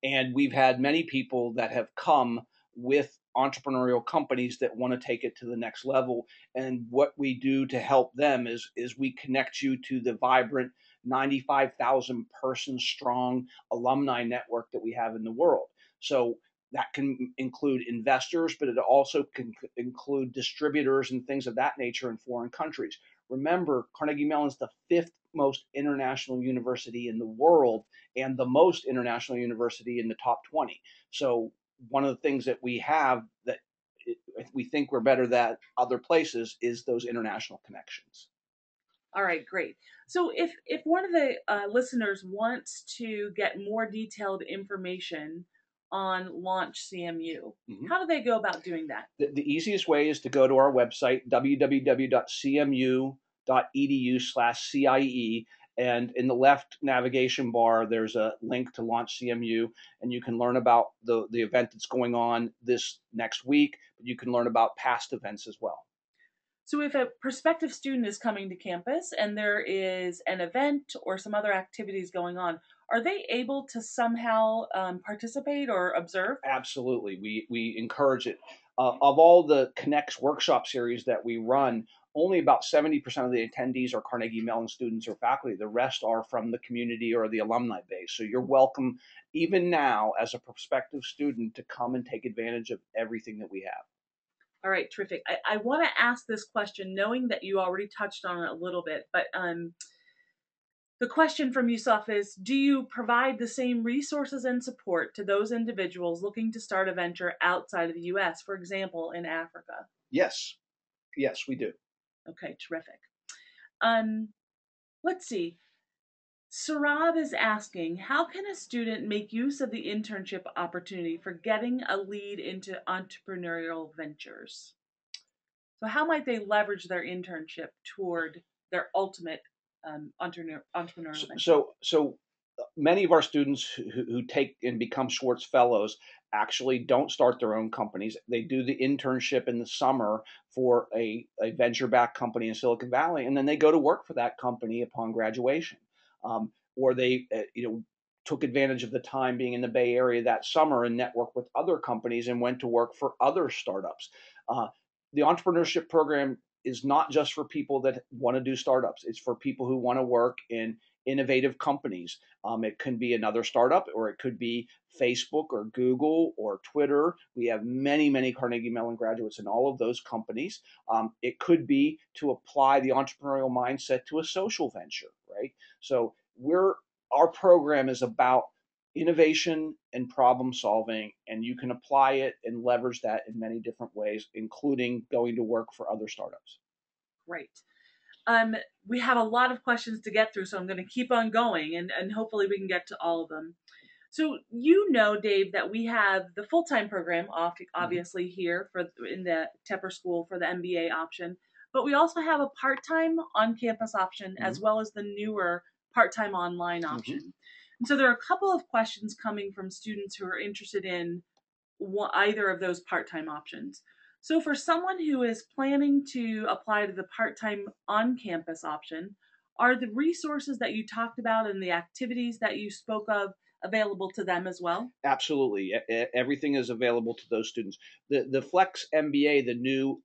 And we've had many people that have come with entrepreneurial companies that want to take it to the next level. And what we do to help them is we connect you to the vibrant 95,000 person strong alumni network that we have in the world. So that can include investors, but it also can include distributors and things of that nature in foreign countries. Remember, Carnegie Mellon is the 5th most international university in the world and the most international university in the top 20. So one of the things that we have that we think we're better than other places is those international connections. All right, great. So if one of the listeners wants to get more detailed information on Launch CMU, how do they go about doing that? The easiest way is to go to our website, www.cmu.edu/CIE. And in the left navigation bar, there's a link to Launch CMU, and you can learn about the event that's going on this next week. But you can learn about past events as well. So if a prospective student is coming to campus and there is an event or some other activities going on, are they able to somehow participate or observe? Absolutely. We encourage it. Of all the Connects workshop series that we run, only about 70% of the attendees are Carnegie Mellon students or faculty. The rest are from the community or the alumni base. So you're welcome, even now, as a prospective student, to come and take advantage of everything that we have. All right, terrific. I want to ask this question, knowing that you already touched on it a little bit, but the question from Yusuf is, do you provide the same resources and support to those individuals looking to start a venture outside of the U.S., for example, in Africa? Yes. Yes, we do. Okay, terrific. Let's see. Sarab is asking, how can a student make use of the internship opportunity for getting a lead into entrepreneurial ventures? So how might they leverage their internship toward their ultimate entrepreneurial venture? So many of our students who take and become Swartz Fellows actually don't start their own companies. They do the internship in the summer for a venture-backed company in Silicon Valley, and then they go to work for that company upon graduation. Or they took advantage of the time being in the Bay Area that summer and networked with other companies and went to work for other startups. The entrepreneurship program is not just for people that want to do startups. It's for people who want to work in innovative companies. It can be another startup, or it could be Facebook or Google or Twitter. We have many, many Carnegie Mellon graduates in all of those companies. It could be to apply the entrepreneurial mindset to a social venture, right? So our program is about innovation and problem solving, and you can apply it and leverage that in many different ways, including going to work for other startups. Great. We have a lot of questions to get through, so I'm going to keep on going, and hopefully we can get to all of them. So Dave, that we have the full-time program obviously here in the Tepper School for the MBA option, but we also have a part-time on-campus option as well as the newer part-time online option. And so there are a couple of questions coming from students who are interested in either of those part-time options. So for someone who is planning to apply to the part-time on-campus option, are the resources that you talked about and the activities that you spoke of available to them as well? Absolutely. Everything is available to those students. The Flex MBA, the new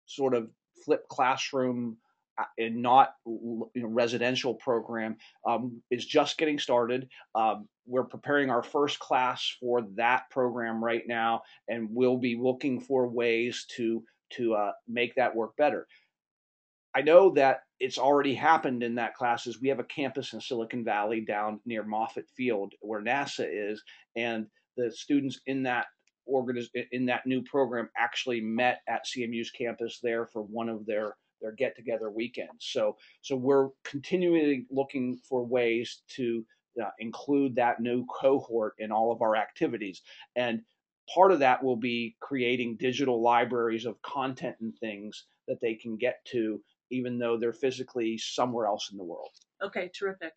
sort of flipped classroom and not residential program, is just getting started. We're preparing our first class for that program right now, and we'll be looking for ways to make that work better. I know that it's already happened in that classes. We have a campus in Silicon Valley down near Moffett Field where NASA is, and the students in that new program actually met at CMU's campus there for one of their get-together weekends. So we're continually looking for ways to include that new cohort in all of our activities. And part of that will be creating digital libraries of content and things that they can get to, even though they're physically somewhere else in the world. Okay, terrific.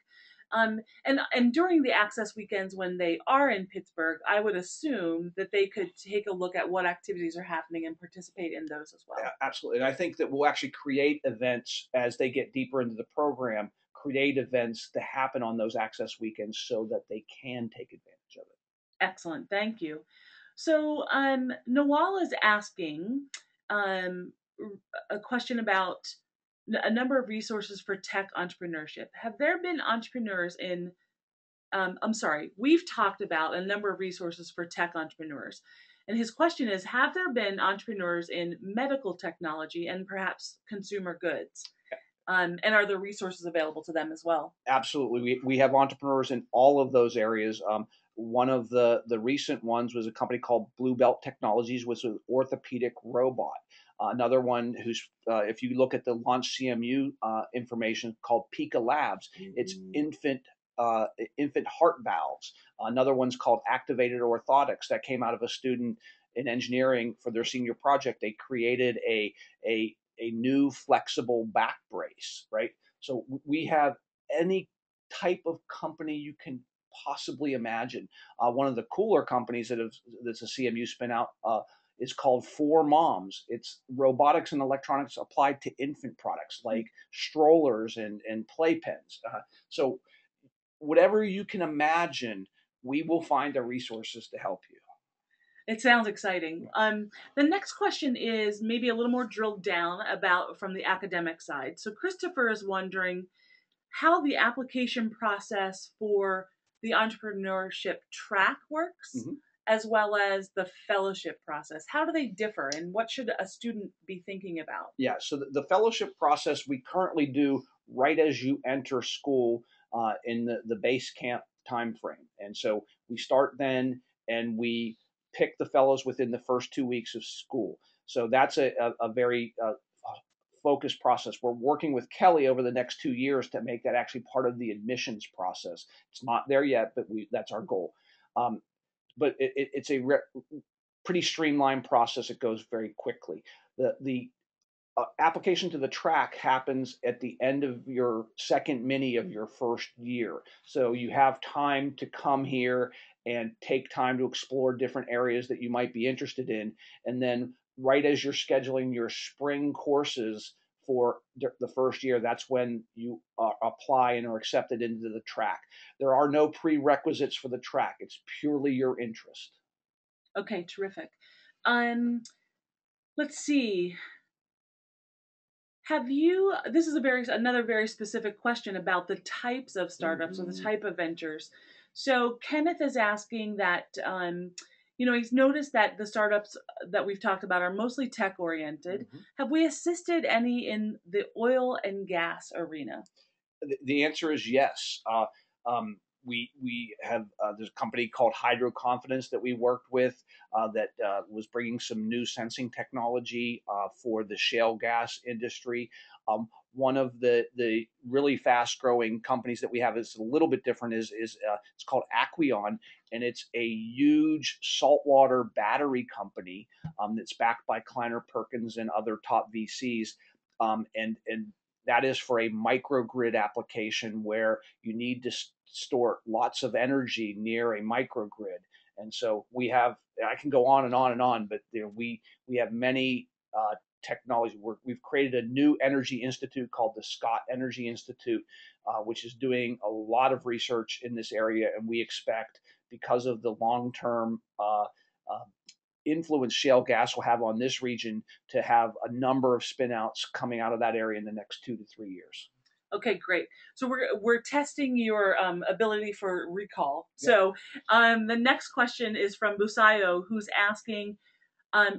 And during the Access weekends when they are in Pittsburgh, I would assume that they could take a look at what activities are happening and participate in those as well. Yeah, absolutely. And I think that we'll actually create events as they get deeper into the program, create events to happen on those Access weekends so that they can take advantage of it. Excellent, thank you. So Nawal is asking a question about a number of resources for tech entrepreneurship. Have there been entrepreneurs in, we've talked about a number of resources for tech entrepreneurs. And his question is, have there been entrepreneurs in medical technology and perhaps consumer goods? And are there resources available to them as well? Absolutely. We have entrepreneurs in all of those areas. One of the recent ones was a company called Blue Belt Technologies, which was an orthopedic robot. Another one who's, if you look at the Launch CMU information, called Pika Labs. It's infant heart valves. Another one's called Activated Orthotics that came out of a student in engineering for their senior project. They created a new flexible back brace, right? So we have any type of company you can possibly imagine. One of the cooler companies that's a CMU spin out is called For Moms. It's robotics and electronics applied to infant products like strollers and playpens. So whatever you can imagine, we will find the resources to help you. It sounds exciting. The next question is maybe a little more drilled down from the academic side. So Christopher is wondering how the application process for the entrepreneurship track works, as well as the fellowship process. How do they differ, and what should a student be thinking about? Yeah, so the fellowship process we currently do right as you enter school in the base camp time frame. And so we start then, and we pick the fellows within the first 2 weeks of school. So that's a very focused process. We're working with Kelly over the next 2 years to make that actually part of the admissions process. It's not there yet, but that's our goal. But it's a pretty streamlined process. It goes very quickly. The application to the track happens at the end of your second mini of your first year. So you have time to come here and take time to explore different areas that you might be interested in. And then right as you're scheduling your spring courses for the first year, that's when you apply and are accepted into the track. There are no prerequisites for the track. It's purely your interest. Okay, terrific. Let's see. Have you, this is another very specific question about the types of startups or the type of ventures. So Kenneth is asking that, he's noticed that the startups that we've talked about are mostly tech oriented. Have we assisted any in the oil and gas arena? The answer is yes. We have there's a company called Hydro Confidence that we worked with that was bringing some new sensing technology for the shale gas industry. One of the really fast growing companies that we have is a little bit different is it's called Aquion, and it's a huge saltwater battery company that's backed by Kleiner Perkins and other top VCs. And that is for a microgrid application where you need to store lots of energy near a microgrid. And so we have, I can go on and on and on, but we have many technology. We've created a new energy institute called the Scott Energy Institute, which is doing a lot of research in this area. And we expect, because of the long-term influence shale gas will have on this region, to have a number of spinouts coming out of that area in the next 2 to 3 years. Okay, great. So we're testing your ability for recall. Yeah. So the next question is from Busayo, who's asking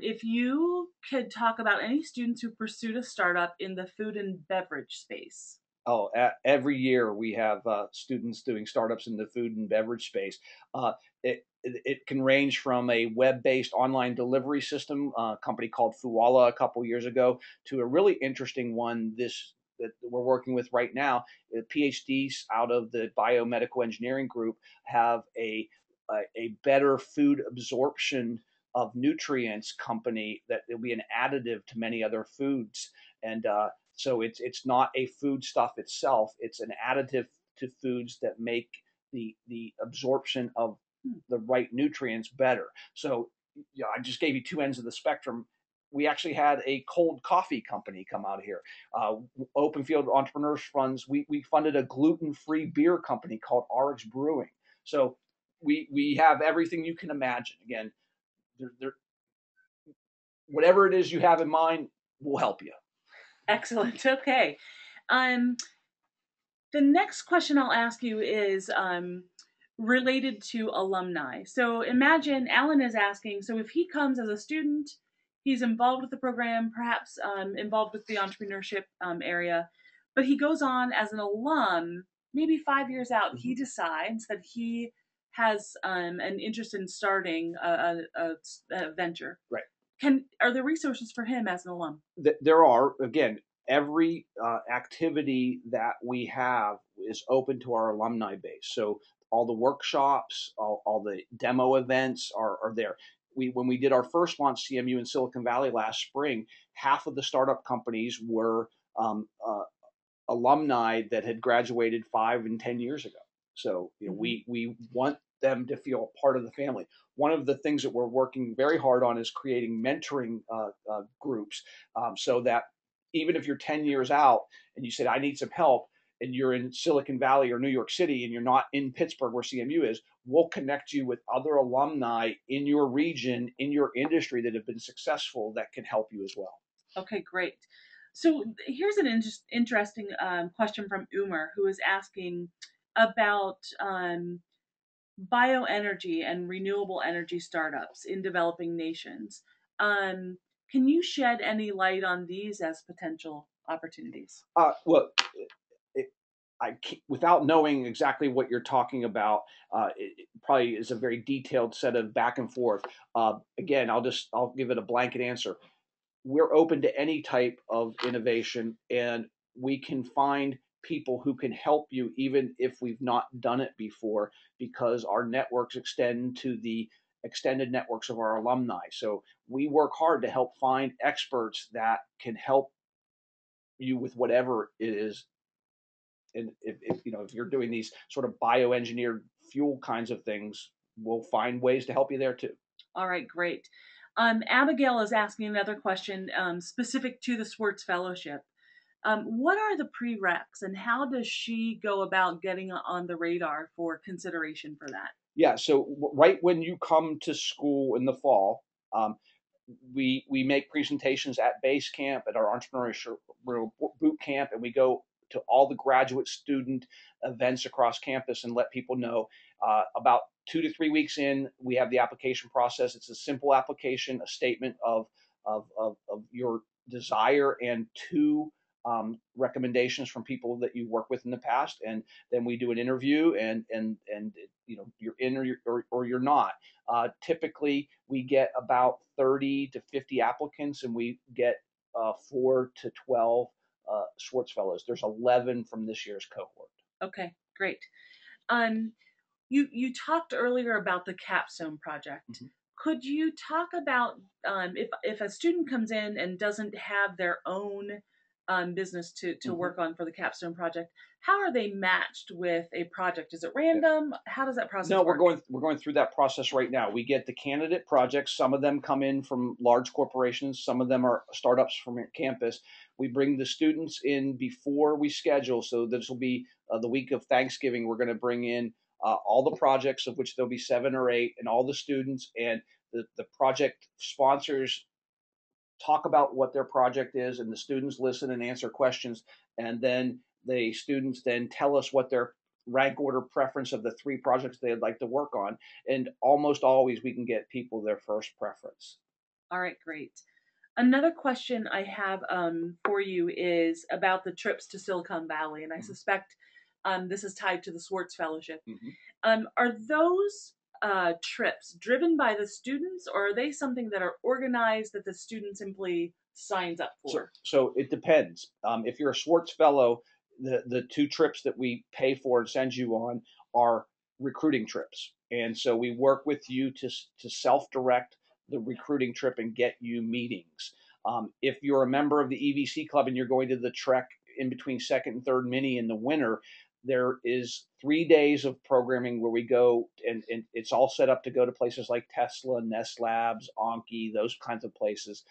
if you could talk about any students who pursued a startup in the food and beverage space. Oh, every year we have students doing startups in the food and beverage space. It can range from a web-based online delivery system, a company called Fuwala a couple years ago, to a really interesting one that we're working with right now. PhDs out of the biomedical engineering group have a better food absorption of nutrients company that will be an additive to many other foods. And so it's not a food stuff itself. It's an additive to foods that make the absorption of the right nutrients better. So I just gave you two ends of the spectrum. We actually had a cold coffee company come out here. Open Field Entrepreneurs Funds, we funded a gluten-free beer company called RX Brewing. So we have everything you can imagine. Again, whatever it is you have in mind, we'll help you. Excellent. Okay. The next question I'll ask you is related to alumni. So imagine Alan is asking, so if he comes as a student, he's involved with the program, perhaps involved with the entrepreneurship area, but he goes on as an alum, maybe 5 years out, he decides that he has an interest in starting a venture. Right. Are there resources for him as an alum? There are. Again, every activity that we have is open to our alumni base. So all the workshops, all the demo events are there. When we did our first launch CMU in Silicon Valley last spring, half of the startup companies were alumni that had graduated 5 and 10 years ago. So we want them to feel part of the family. One of the things that we're working very hard on is creating mentoring groups, so that even if you're 10 years out and you said, I need some help, and you're in Silicon Valley or New York City and you're not in Pittsburgh where CMU is, we'll connect you with other alumni in your region, in your industry that have been successful that can help you as well. Okay, great. So here's an interesting question from Umer, who is asking about bioenergy and renewable energy startups in developing nations. Can you shed any light on these as potential opportunities? Well, without knowing exactly what you're talking about, it probably is a very detailed set of back and forth. Again, I'll give it a blanket answer. We're open to any type of innovation, and we can find people who can help you even if we've not done it before, because our networks extend to the extended networks of our alumni. So we work hard to help find experts that can help you with whatever it is. And if you're doing these sort of bioengineered fuel kinds of things, we'll find ways to help you there too. All right, great. Abigail is asking another question specific to the Swartz Fellowship. What are the prereqs, and how does she go about getting on the radar for consideration for that? Yeah, so right when you come to school in the fall, we make presentations at base camp, at our entrepreneurship boot camp, and we go to all the graduate student events across campus and let people know. About 2 to 3 weeks in, we have the application process. It's a simple application, a statement of your desire, and 2 recommendations from people that you worked with in the past, and then we do an interview, and you're in or you're not. Typically, we get about 30 to 50 applicants, and we get 4 to 12 Swartz Fellows. There's 11 from this year's cohort. Okay, great. You talked earlier about the Capstone Project. Mm-hmm. Could you talk about if a student comes in and doesn't have their own business to mm-hmm. work on for the Capstone Project, how are they matched with a project? Is it random? How does that process work? No, we're going through that process right now. We get the candidate projects. Some of them come in from large corporations. Some of them are startups from campus. We bring the students in before we schedule. So this will be the week of Thanksgiving. We're going to bring in all the projects, of which there'll be 7 or 8, and all the students, and the project sponsors talk about what their project is, and the students listen and answer questions, and then the students then tell us what their rank order preference of the 3 projects they'd like to work on, and almost always we can get people their first preference. All right, great. Another question I have for you is about the trips to Silicon Valley, and I mm-hmm. suspect this is tied to the Swartz Fellowship. Mm-hmm. Are those trips driven by the students, or are they something that are organized that the student simply signs up for? So it depends. If you're a Swartz Fellow, the 2 trips that we pay for and send you on are recruiting trips. And so we work with you to self-direct the recruiting trip and get you meetings. If you're a member of the EVC Club and you're going to the Trek in between 2nd and 3rd Mini in the winter, there is 3 days of programming where we go, and it's all set up to go to places like Tesla, Nest Labs, Anki, those kinds of places,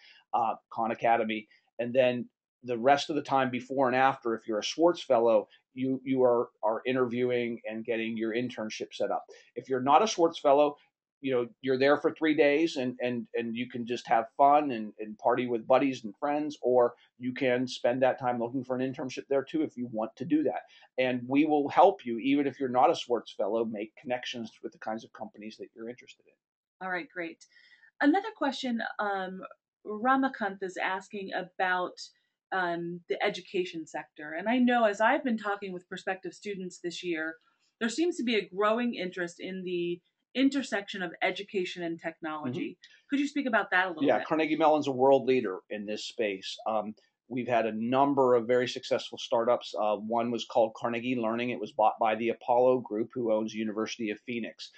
Khan Academy. And then the rest of the time before and after, if you're a Swartz Fellow, you are interviewing and getting your internship set up. If you're not a Swartz Fellow, you're there for 3 days and you can just have fun and party with buddies and friends, or you can spend that time looking for an internship there too if you want to do that. And we will help you, even if you're not a Swartz Fellow, make connections with the kinds of companies that you're interested in. All right, great. Another question, Ramakant is asking about the education sector. And I know as I've been talking with prospective students this year, there seems to be a growing interest in the intersection of education and technology. Mm-hmm. Could you speak about that a little bit? Yeah, Carnegie Mellon's a world leader in this space. We've had a number of very successful startups. One was called Carnegie Learning. It was bought by the Apollo Group, who owns University of Phoenix.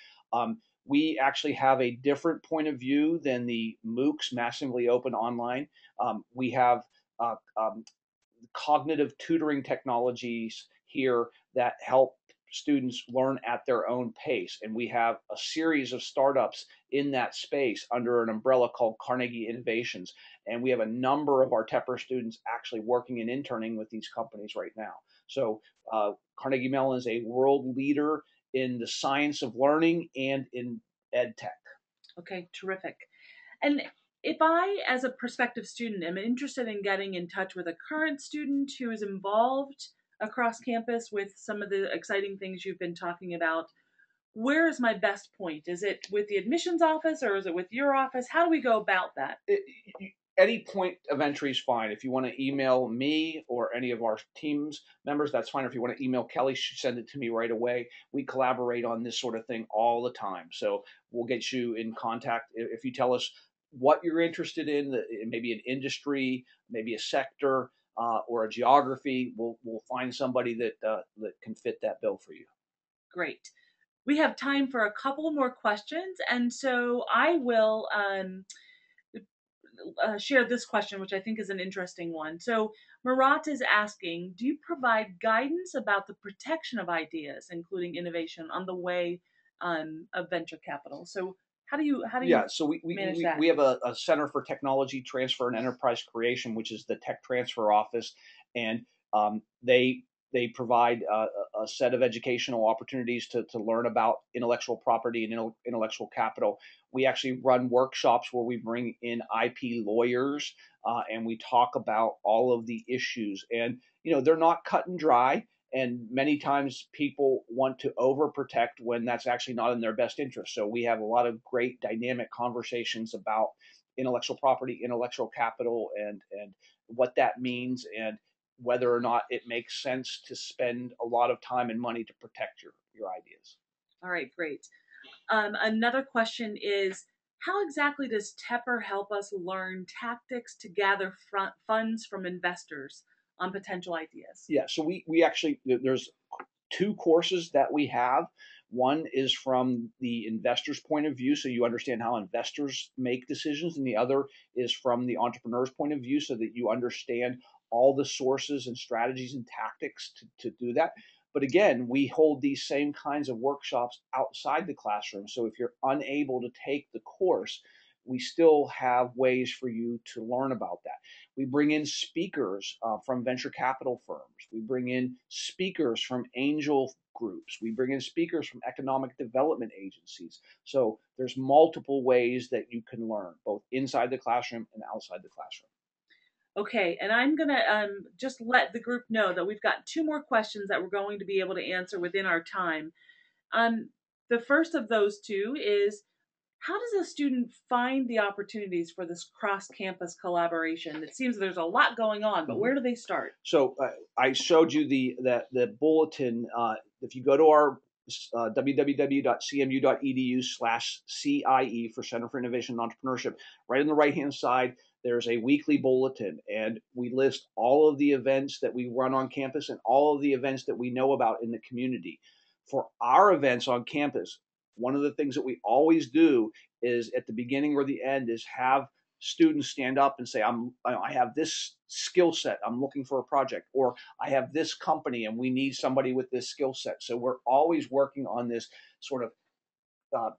We actually have a different point of view than the MOOCs, massively open online. We have cognitive tutoring technologies here that help students learn at their own pace. And we have a series of startups in that space under an umbrella called Carnegie Innovations. And we have a number of our Tepper students actually working and interning with these companies right now. So Carnegie Mellon is a world leader in the science of learning and in ed tech. Okay, terrific. And if I, as a prospective student, am interested in getting in touch with a current student who is involved across campus with some of the exciting things you've been talking about, where is my best point? Is it with the admissions office, or is it with your office? How do we go about that? Any point of entry is fine. If you want to email me or any of our team's members, that's fine. If you want to email Kelly, she send it to me right away. We collaborate on this sort of thing all the time. So we'll get you in contact. If you tell us what you're interested in, maybe an industry, maybe a sector, or a geography, we'll find somebody that can fit that bill for you. Great. We have time for a couple more questions, and so I will share this question, which I think is an interesting one. So Marat is asking, do you provide guidance about the protection of ideas, including innovation, on the way of venture capital? So how do you so we manage that? We have a Center for Technology Transfer and Enterprise Creation, which is the Tech Transfer Office, and they They provide a set of educational opportunities to learn about intellectual property and intellectual capital. We actually run workshops where we bring in IP lawyers and we talk about all of the issues. And, they're not cut and dry. And many times people want to overprotect when that's actually not in their best interest. So we have a lot of great dynamic conversations about intellectual property, intellectual capital, and what that means, and whether or not it makes sense to spend a lot of time and money to protect your ideas. All right, great. Another question is, how exactly does Tepper help us learn tactics to gather funds from investors on potential ideas? Yeah, so we actually, there's 2 courses that we have. One is from the investor's point of view, so you understand how investors make decisions, and the other is from the entrepreneur's point of view, so that you understand all the sources and strategies and tactics to do that. But again, we hold these same kinds of workshops outside the classroom. So if you're unable to take the course, we still have ways for you to learn about that. We bring in speakers from venture capital firms. We bring in speakers from angel groups. We bring in speakers from economic development agencies. So there's multiple ways that you can learn, both inside the classroom and outside the classroom. Okay, and I'm going to just let the group know that we've got 2 more questions that we're going to be able to answer within our time. The first of those 2 is, how does a student find the opportunities for this cross-campus collaboration? It seems there's a lot going on, but where do they start? So I showed you the bulletin. If you go to our www.cmu.edu/CIE for Center for Innovation and Entrepreneurship, right on the right-hand side, there's a weekly bulletin, and we list all of the events that we run on campus and all of the events that we know about in the community. For our events on campus, one of the things that we always do is at the beginning or the end is have students stand up and say, I have this skill set, I'm looking for a project, or I have this company and we need somebody with this skill set. So we're always working on this sort of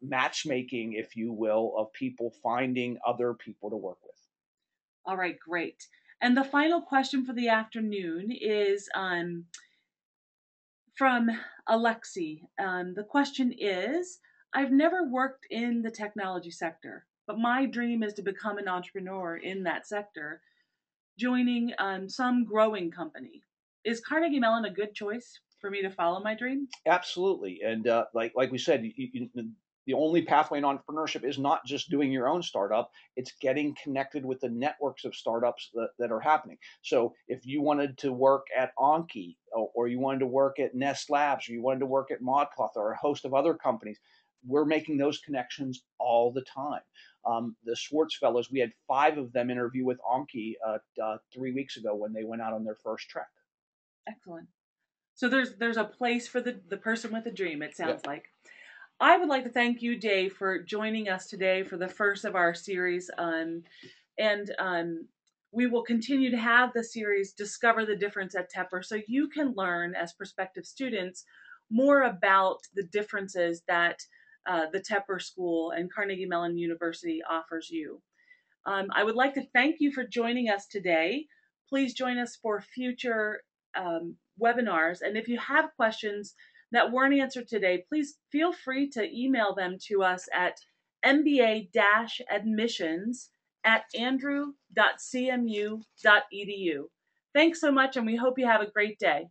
matchmaking, if you will, of people finding other people to work with. All right, great. And the final question for the afternoon is from Alexi. The question is, I've never worked in the technology sector, but my dream is to become an entrepreneur in that sector, joining some growing company. Is Carnegie Mellon a good choice for me to follow my dream? Absolutely. And like we said, the only pathway in entrepreneurship is not just doing your own startup, it's getting connected with the networks of startups that are happening. So if you wanted to work at Anki, or you wanted to work at Nest Labs, or you wanted to work at ModCloth, or a host of other companies, we're making those connections all the time. The Swartz Fellows, we had 5 of them interview with Anki 3 weeks ago when they went out on their first trek. Excellent. So there's a place for the person with a dream, it sounds like. I would like to thank you, Dave, for joining us today for the first of our series. We will continue to have the series Discover the Difference at Tepper, so you can learn as prospective students more about the differences that the Tepper School and Carnegie Mellon University offers you. I would like to thank you for joining us today. Please join us for future webinars. And if you have questions that weren't answered today, please feel free to email them to us at mba-admissions@andrew.cmu.edu. Thanks so much, and we hope you have a great day.